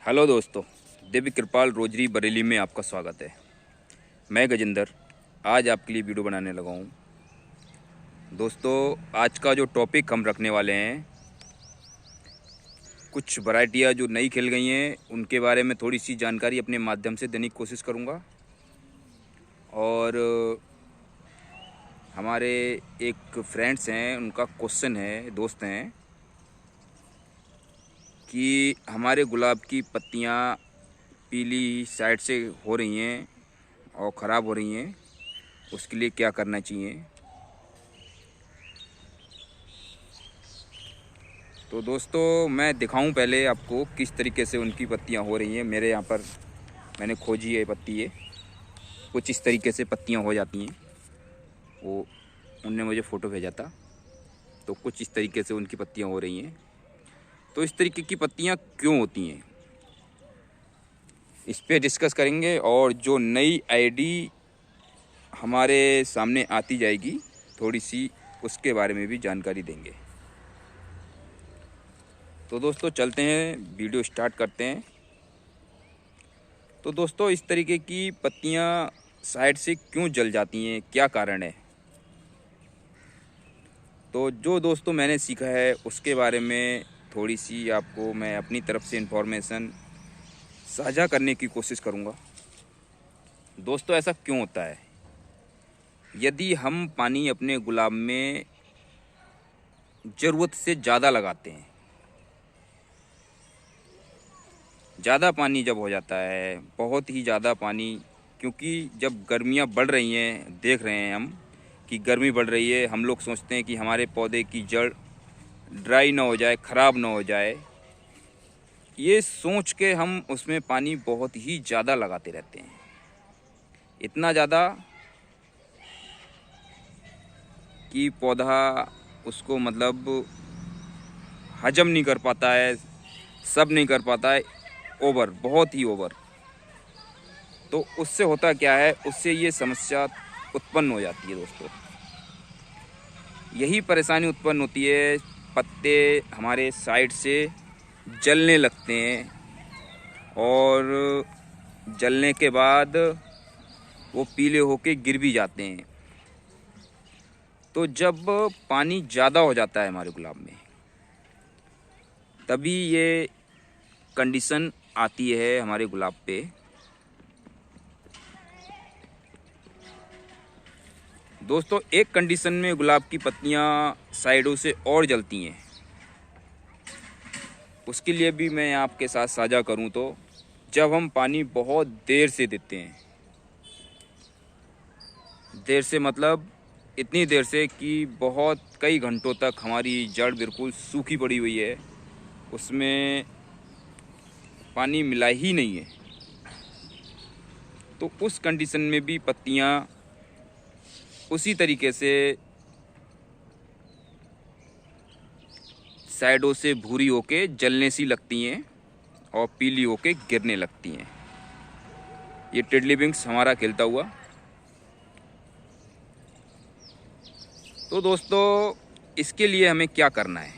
Hello दोस्तों, दिव्य कृपाल rosary Bareilly में आपका स्वागत है। मैं गजेंद्र आज आपके लिए वीडियो बनाने लगा हूँ। दोस्तों, आज का जो टॉपिक हम रखने वाले हैं, कुछ वैरायटियाँ जो नई खिल गई हैं उनके बारे में थोड़ी सी जानकारी अपने माध्यम से देने की कोशिश करूँगा। और हमारे एक फ्रेंड्स हैं, उनका क्वेश्चन है, दोस्त हैं, कि हमारे गुलाब की पत्तियाँ पीली साइड से हो रही हैं और ख़राब हो रही हैं, उसके लिए क्या करना चाहिए। तो दोस्तों, मैं दिखाऊं पहले आपको किस तरीके से उनकी पत्तियां हो रही हैं। मेरे यहाँ पर मैंने खोजी है पत्ती, ये कुछ इस तरीके से पत्तियां हो जाती हैं। वो उनने मुझे फ़ोटो भेजा था, तो कुछ इस तरीके से उनकी पत्तियां हो रही हैं। तो इस तरीके की पत्तियां क्यों होती हैं, इस पे डिस्कस करेंगे। और जो नई आईडी हमारे सामने आती जाएगी थोड़ी सी, उसके बारे में भी जानकारी देंगे। तो दोस्तों, चलते हैं, वीडियो स्टार्ट करते हैं। तो दोस्तों, इस तरीके की पत्तियां साइड से क्यों जल जाती हैं, क्या कारण है, तो जो दोस्तों मैंने सीखा है उसके बारे में थोड़ी सी आपको मैं अपनी तरफ से इन्फॉर्मेशन साझा करने की कोशिश करूंगा। दोस्तों, ऐसा क्यों होता है? यदि हम पानी अपने गुलाब में ज़रूरत से ज़्यादा लगाते हैं, ज़्यादा पानी जब हो जाता है, बहुत ही ज़्यादा पानी, क्योंकि जब गर्मियाँ बढ़ रही हैं, देख रहे हैं हम कि गर्मी बढ़ रही है, हम लोग सोचते हैं कि हमारे पौधे की जड़ ड्राई ना हो जाए, ख़राब ना हो जाए, ये सोच के हम उसमें पानी बहुत ही ज़्यादा लगाते रहते हैं। इतना ज़्यादा कि पौधा उसको मतलब हजम नहीं कर पाता है, सब नहीं कर पाता है, ओवर, बहुत ही ओवर। तो उससे होता क्या है, उससे ये समस्या उत्पन्न हो जाती है। दोस्तों, यही परेशानी उत्पन्न होती है, पत्ते हमारे साइड से जलने लगते हैं और जलने के बाद वो पीले होके गिर भी जाते हैं। तो जब पानी ज़्यादा हो जाता है हमारे गुलाब में, तभी ये कंडीशन आती है हमारे गुलाब पे। दोस्तों, एक कंडीशन में गुलाब की पत्तियां साइडों से और जलती हैं, उसके लिए भी मैं आपके साथ साझा करूं तो जब हम पानी बहुत देर से देते हैं, देर से मतलब इतनी देर से कि बहुत कई घंटों तक हमारी जड़ बिल्कुल सूखी पड़ी हुई है, उसमें पानी मिला ही नहीं है, तो उस कंडीशन में भी पत्तियां उसी तरीके से साइडों से भूरी होके जलने सी लगती हैं और पीली होके गिरने लगती हैं। ये टिडली विंग्स हमारा खिलता हुआ। तो दोस्तों, इसके लिए हमें क्या करना है?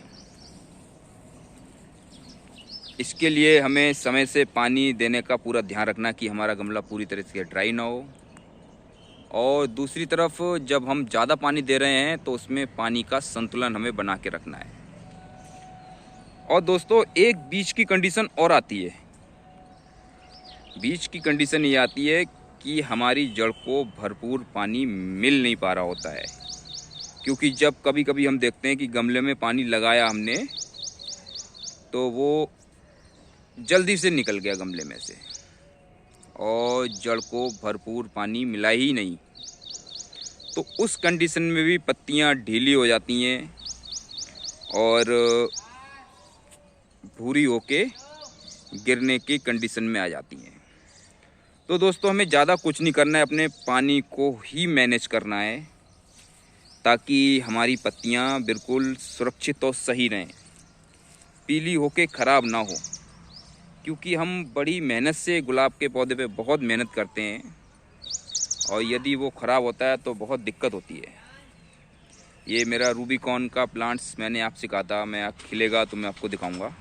इसके लिए हमें समय से पानी देने का पूरा ध्यान रखना कि हमारा गमला पूरी तरह से ड्राई ना हो। और दूसरी तरफ जब हम ज़्यादा पानी दे रहे हैं तो उसमें पानी का संतुलन हमें बना के रखना है। और दोस्तों, एक बीच की कंडीशन और आती है। बीच की कंडीशन ये आती है कि हमारी जड़ को भरपूर पानी मिल नहीं पा रहा होता है, क्योंकि जब कभी कभी हम देखते हैं कि गमले में पानी लगाया हमने, तो वो जल्दी से निकल गया गमले में से और जड़ को भरपूर पानी मिला ही नहीं। तो उस कंडीशन में भी पत्तियां ढीली हो जाती हैं और भूरी होके गिरने की कंडीशन में आ जाती हैं। तो दोस्तों, हमें ज़्यादा कुछ नहीं करना है, अपने पानी को ही मैनेज करना है ताकि हमारी पत्तियां बिल्कुल सुरक्षित और सही रहें, पीली होके ख़राब ना हो। क्योंकि हम बड़ी मेहनत से गुलाब के पौधे पे बहुत मेहनत करते हैं और यदि वो ख़राब होता है तो बहुत दिक्कत होती है। ये मेरा रूबिकॉन का प्लांट्स मैंने आपसे कहा था, मैं खिलेगा तो मैं आपको दिखाऊंगा।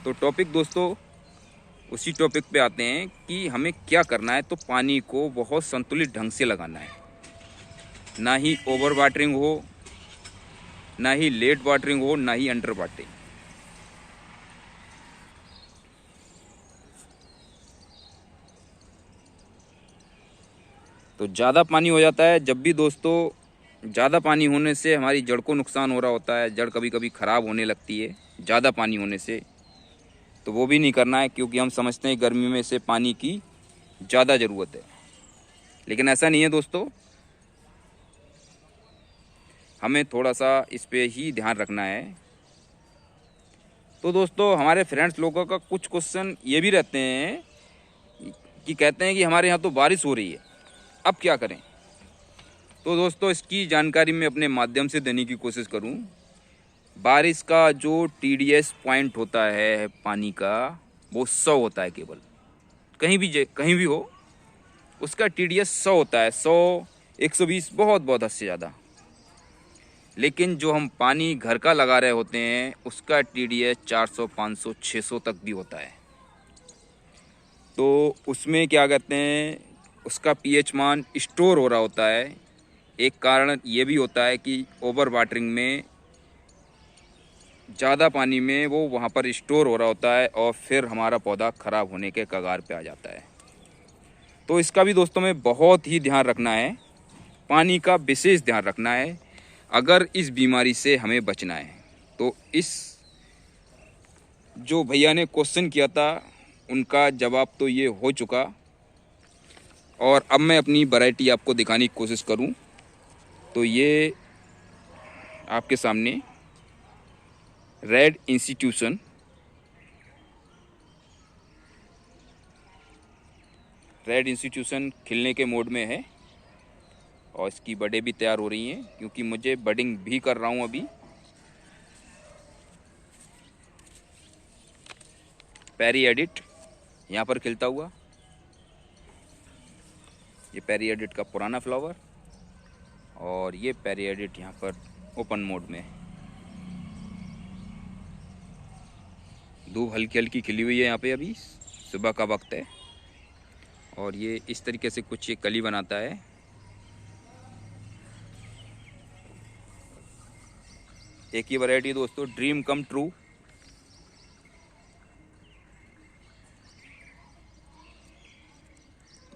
तो टॉपिक दोस्तों उसी टॉपिक पे आते हैं कि हमें क्या करना है। तो पानी को बहुत संतुलित ढंग से लगाना है, ना ही ओवर वाटरिंग हो, ना ही लेट वाटरिंग हो, ना ही अंडर वाटरिंग। तो ज़्यादा पानी हो जाता है जब भी दोस्तों, ज़्यादा पानी होने से हमारी जड़ को नुकसान हो रहा होता है, जड़ कभी कभी ख़राब होने लगती है ज़्यादा पानी होने से। तो वो भी नहीं करना है, क्योंकि हम समझते हैं गर्मी में से पानी की ज़्यादा ज़रूरत है, लेकिन ऐसा नहीं है दोस्तों। हमें थोड़ा सा इस पे ही ध्यान रखना है। तो दोस्तों हमारे फ्रेंड्स लोगों का कुछ क्वेश्चन ये भी रहते हैं कि कहते हैं कि हमारे यहाँ तो बारिश हो रही है, अब क्या करें। तो दोस्तों इसकी जानकारी मैं अपने माध्यम से देने की कोशिश करूं। बारिश का जो TDS पॉइंट होता है पानी का, वो 100 होता है केवल। कहीं भी हो, उसका TDS 100 होता है। 100, 120, बहुत हद से ज़्यादा। लेकिन जो हम पानी घर का लगा रहे होते हैं उसका TDS 400, 500, 600 तक भी होता है। तो उसमें क्या कहते हैं, उसका pH मान स्टोर हो रहा होता है। एक कारण ये भी होता है कि ओवर वाटरिंग में, ज़्यादा पानी में वो वहाँ पर स्टोर हो रहा होता है और फिर हमारा पौधा ख़राब होने के कगार पे आ जाता है। तो इसका भी दोस्तों में बहुत ही ध्यान रखना है, पानी का विशेष ध्यान रखना है अगर इस बीमारी से हमें बचना है। तो इस जो भैया ने क्वेश्चन किया था उनका जवाब तो ये हो चुका। और अब मैं अपनी वैरायटी आपको दिखाने की कोशिश करूं तो ये आपके सामने रेड इंस्टीट्यूशन खिलने के मोड में है और इसकी बडें भी तैयार हो रही हैं, क्योंकि मुझे बडिंग भी कर रहा हूं अभी। पेरी एडिट यहाँ पर खिलता हुआ, ये पेरी एडिट का पुराना फ्लावर, और ये पेरी एडिट यहाँ पर ओपन मोड में। धूप हल्की हल्की खिली हुई है यहाँ पे, अभी सुबह का वक्त है। और ये इस तरीके से कुछ ये कली बनाता है। एक ही वैरायटी दोस्तों, ड्रीम कम ट्रू।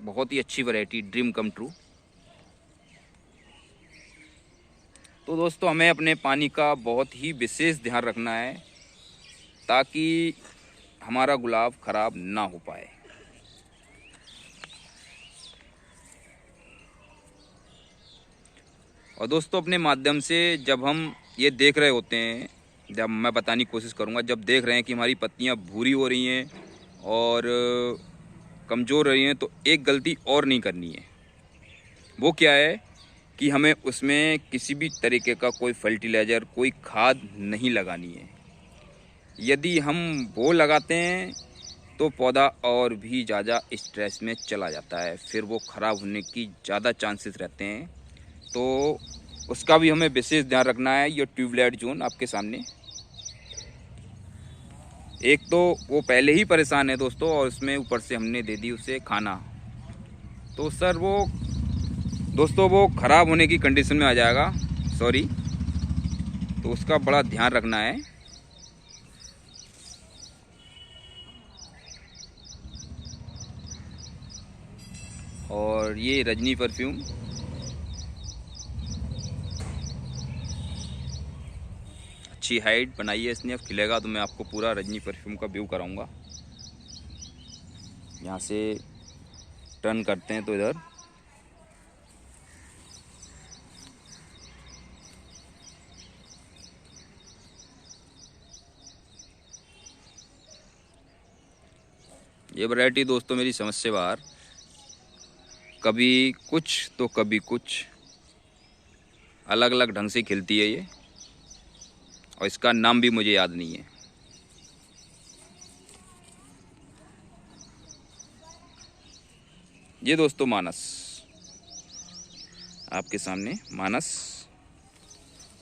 बहुत ही अच्छी वैरायटी, ड्रीम कम ट्रू। तो दोस्तों हमें अपने पानी का बहुत ही विशेष ध्यान रखना है ताकि हमारा गुलाब खराब ना हो पाए। और दोस्तों अपने माध्यम से जब हम ये देख रहे होते हैं, जब मैं बताने की कोशिश करूँगा, जब देख रहे हैं कि हमारी पत्तियाँ भूरी हो रही हैं और कमज़ोर रही हैं, तो एक गलती और नहीं करनी है। वो क्या है कि हमें उसमें किसी भी तरीके का कोई फर्टिलाइज़र, कोई खाद नहीं लगानी है। यदि हम वो लगाते हैं तो पौधा और भी ज़्यादा स्ट्रेस में चला जाता है, फिर वो ख़राब होने की ज़्यादा चांसेस रहते हैं। तो उसका भी हमें विशेष ध्यान रखना है। ये ट्यूबलाइट जोन आपके सामने, एक तो वो पहले ही परेशान है दोस्तों, और उसमें ऊपर से हमने दे दी उसे खाना, तो सर वो दोस्तों वो ख़राब होने की कंडीशन में आ जाएगा, सॉरी। तो उसका बड़ा ध्यान रखना है। और ये रजनी परफ्यूम, अच्छी हाइट बनाई है इसने। अब खिलेगा तो मैं आपको पूरा रजनी परफ्यूम का व्यू कराऊंगा। यहाँ से टर्न करते हैं तो इधर ये वैरायटी दोस्तों मेरी समझ से बाहर, कभी कुछ तो कभी कुछ, अलग अलग ढंग से खिलती है ये, और इसका नाम भी मुझे याद नहीं है। ये दोस्तों मानस, आपके सामने मानस,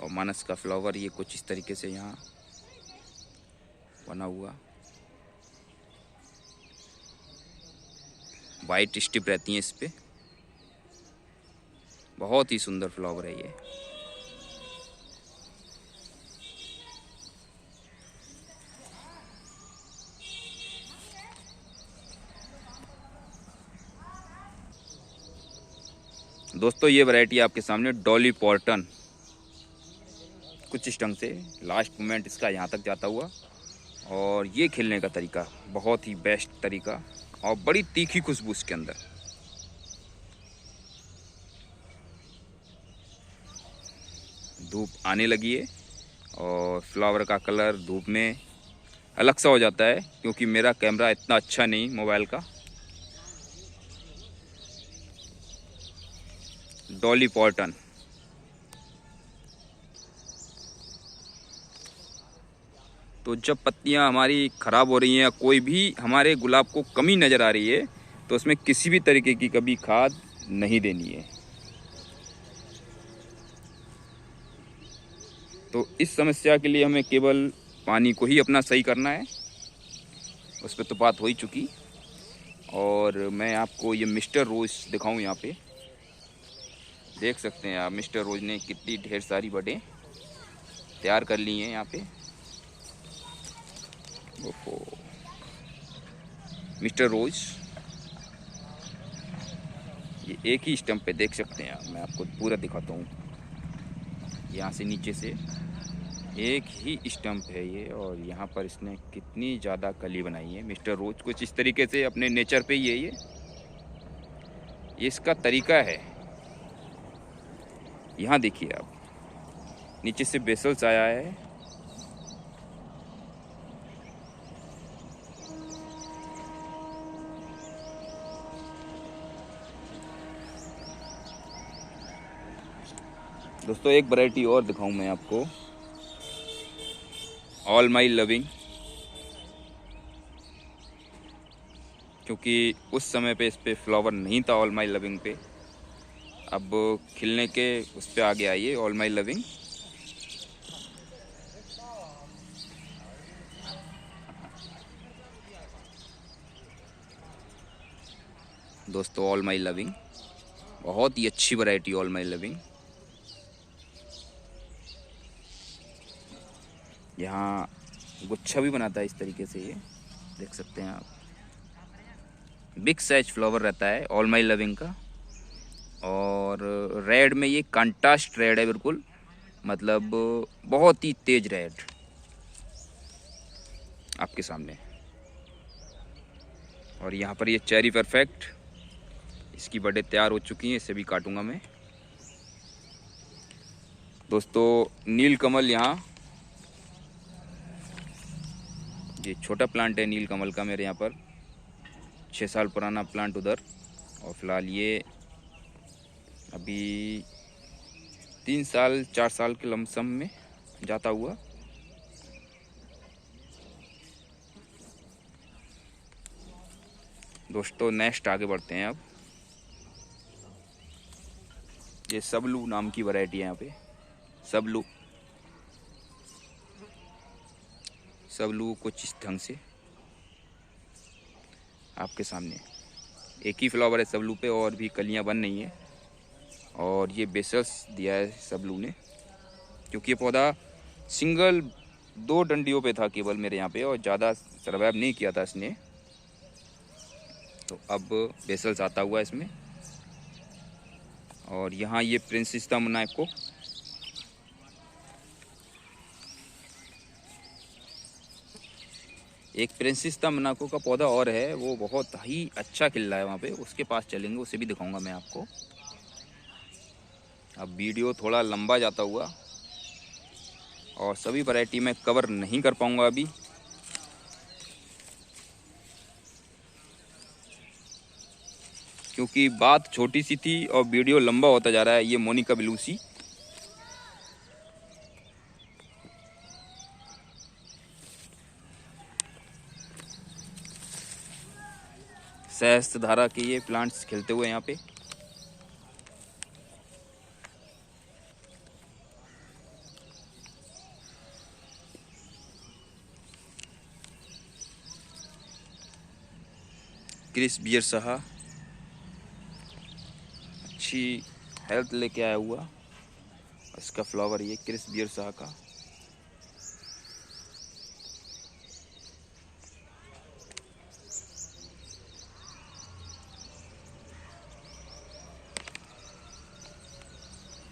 और मानस का फ्लावर ये कुछ इस तरीके से यहाँ बना हुआ। वाइट स्टिप रहती हैं इस पे। बहुत ही सुंदर फ्लावर है ये। दोस्तों ये वैरायटी आपके सामने डॉली पॉर्टन, कुछ इस ढंग से लास्ट मोमेंट इसका यहाँ तक जाता हुआ। और ये खिलने का तरीका बहुत ही बेस्ट तरीका, और बड़ी तीखी खुशबू इसके अंदर। धूप आने लगी है और फ्लावर का कलर धूप में अलग सा हो जाता है, क्योंकि मेरा कैमरा इतना अच्छा नहीं मोबाइल का। डॉली पॉर्टन। तो जब पत्तियां हमारी ख़राब हो रही हैं, कोई भी हमारे गुलाब को कमी नज़र आ रही है, तो उसमें किसी भी तरीके की कभी खाद नहीं देनी है। तो इस समस्या के लिए हमें केवल पानी को ही अपना सही करना है। उस पर तो बात हो ही चुकी। और मैं आपको ये मिस्टर रोज़ दिखाऊं। यहाँ पे देख सकते हैं आप, मिस्टर रोज़ ने कितनी ढेर सारी बडें तैयार कर ली हैं यहाँ पे। ओहो, मिस्टर रोज़ ये एक ही स्टम्प पे देख सकते हैं आप। मैं आपको पूरा दिखाता हूँ। यहाँ से नीचे से एक ही स्टम्प है ये, और यहाँ पर इसने कितनी ज़्यादा कली बनाई है। मिस्टर रोज़ कुछ इस तरीके से अपने नेचर पे ही है ये इसका तरीका है। यहाँ देखिए आप, नीचे से बेसल्स आया है। दोस्तों एक वैरायटी और दिखाऊं मैं आपको, ऑल माई लविंग। क्योंकि उस समय पे इस पे फ्लावर नहीं था ऑल माई लविंग पे, अब खिलने के उस पे आगे आई है ऑल माई लविंग। दोस्तों ऑल माई लविंग बहुत ही अच्छी वैरायटी, ऑल माई लविंग। यहाँ गुच्छा भी बनाता है इस तरीके से, ये देख सकते हैं आप। बिग साइज फ्लावर रहता है ऑल माई लविंग का। और रेड में ये कंट्रास्ट रेड है बिल्कुल, मतलब बहुत ही तेज रेड आपके सामने। और यहाँ पर ये चेरी परफेक्ट, इसकी बड़े तैयार हो चुकी हैं, इसे भी काटूंगा मैं। दोस्तों नील कमल, यहाँ ये छोटा प्लांट है नील कमल का मेरे यहाँ पर, 6 साल पुराना प्लांट उधर। और फिलहाल ये अभी 3 साल 4 साल के लमसम में जाता हुआ। दोस्तों नेक्स्ट आगे बढ़ते हैं अब। ये सबलू नाम की वैरायटी है यहाँ पे, सबलू। सबलू कुछ इस ढंग से आपके सामने, एक ही फ्लावर है सबलू पे, और भी कलियां बन नहीं है। और ये बेसल्स दिया है सबलू ने, क्योंकि ये पौधा सिंगल 2 डंडियों पे था केवल मेरे यहाँ पे, और ज़्यादा सर्वाइव नहीं किया था इसने। तो अब बेसल्स आता हुआ इसमें। और यहाँ ये प्रिंसेस मोनाको, एक प्रिंसेस मोनाको का पौधा और है, वो बहुत ही अच्छा खिल रहा है वहाँ पे, उसके पास चलेंगे, उसे भी दिखाऊंगा मैं आपको। अब वीडियो थोड़ा लंबा जाता हुआ, और सभी वैरायटी में कवर नहीं कर पाऊंगा अभी। क्योंकि बात छोटी सी थी और वीडियो लंबा होता जा रहा है। ये मोनिका बेलुसी, सहस्त्र धारा के ये प्लांट्स खिलते हुए यहाँ पे। क्रिस बियर सहा, अच्छी हेल्थ लेके आया हुआ। इसका फ्लावर ये क्रिस बियर शाह का।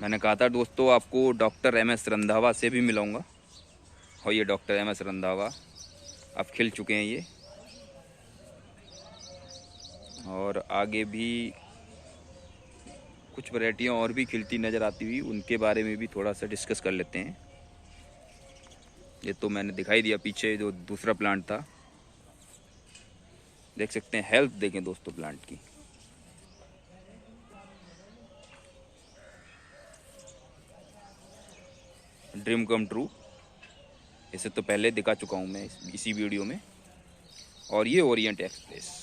मैंने कहा था दोस्तों आपको डॉक्टर MS रंधावा से भी मिलाऊंगा, और ये डॉक्टर MS रंधावा अब खिल चुके हैं ये। और आगे भी कुछ वैरायटियाँ और भी खिलती नज़र आती हुई, उनके बारे में भी थोड़ा सा डिस्कस कर लेते हैं। ये तो मैंने दिखाई दिया पीछे जो दूसरा प्लांट था, देख सकते हैं। हेल्थ देखें दोस्तों प्लांट की। ड्रीम कम ट्रू, इसे तो पहले दिखा चुका हूँ मैं इसी वीडियो में। और ये ओरिएंट एक्सप्रेस,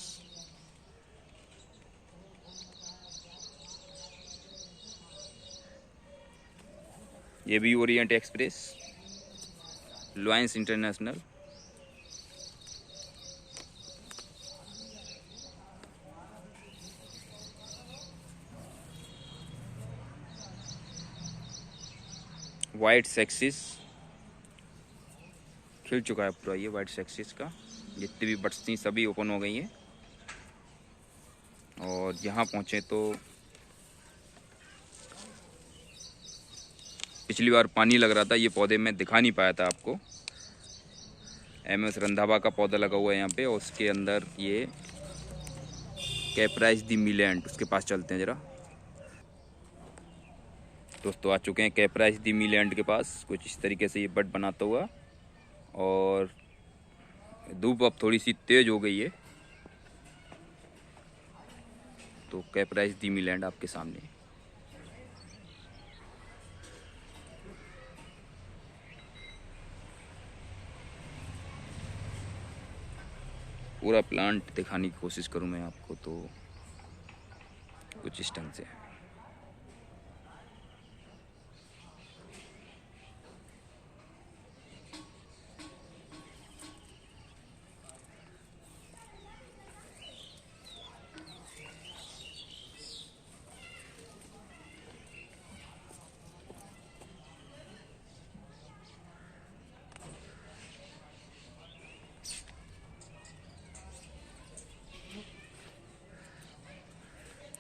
ये भी Orient express, lions international. White sexist खिल चुका है पूरा ये वाइट सेक्सिस का। जितनी भी बट्स थी सभी ओपन हो गई हैं। और यहाँ पहुँचे तो पिछली बार पानी लग रहा था, ये पौधे मैं दिखा नहीं पाया था आपको। MS रंधावा का पौधा लगा हुआ है यहाँ पे, और उसके अंदर ये कैप्राइस दी मिलेंट, उसके पास चलते हैं ज़रा। दोस्तों आ चुके हैं कैप्राइस दी मिलेंट के पास। कुछ इस तरीके से ये बड बनाता हुआ, और धूप अब थोड़ी सी तेज़ हो गई है, तो कैप्राइस दी मिलेंट आपके सामने। पूरा प्लांट दिखाने की कोशिश करूं मैं आपको, तो कुछ इस ढंग से।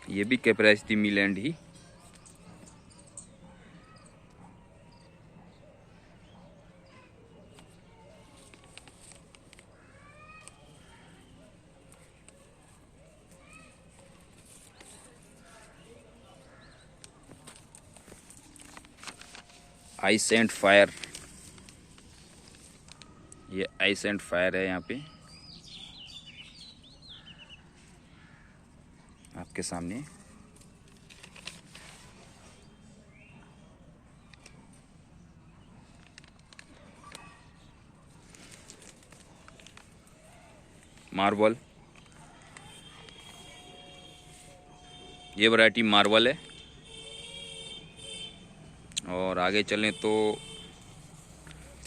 ये भी कैप्राइस दी मिलेंट ही। आइस एंड फायर, ये आइस एंड फायर है यहाँ पे आपके सामने। मार्बल, ये वैरायटी मार्बल है। और आगे चलें तो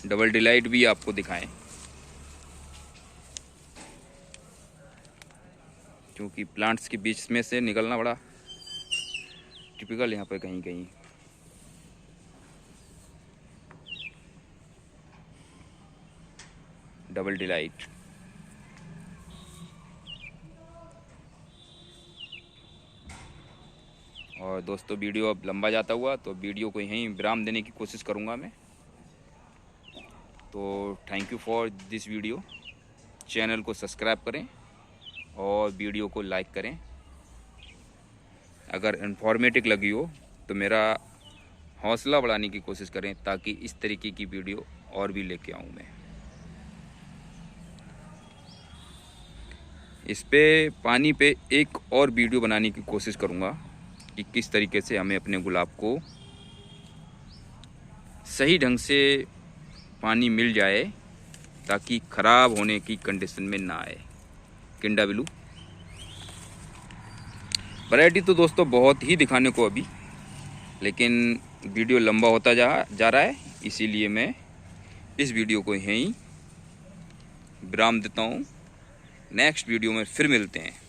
डबल डिलाइट भी आपको दिखाएं, क्योंकि प्लांट्स के बीच में से निकलना बड़ा टिपिकल यहाँ पर कहीं कहीं। Double delight. और दोस्तों वीडियो अब लंबा जाता हुआ, तो वीडियो को यहीं विराम देने की कोशिश करूँगा मैं। तो thank you for this video. Channel को सब्सक्राइब करें और वीडियो को लाइक करें। अगर इन्फॉर्मेटिव लगी हो तो मेरा हौसला बढ़ाने की कोशिश करें, ताकि इस तरीके की वीडियो और भी लेके आऊँ मैं। इस पे पानी पे एक और वीडियो बनाने की कोशिश करूँगा कि किस तरीके से हमें अपने गुलाब को सही ढंग से पानी मिल जाए, ताकि ख़राब होने की कंडीशन में ना आए। किंडा ब्लू वैरायटी तो दोस्तों बहुत ही दिखाने को अभी, लेकिन वीडियो लंबा होता जा रहा है, इसीलिए मैं इस वीडियो को यहीं विराम देता हूँ। नेक्स्ट वीडियो में फिर मिलते हैं।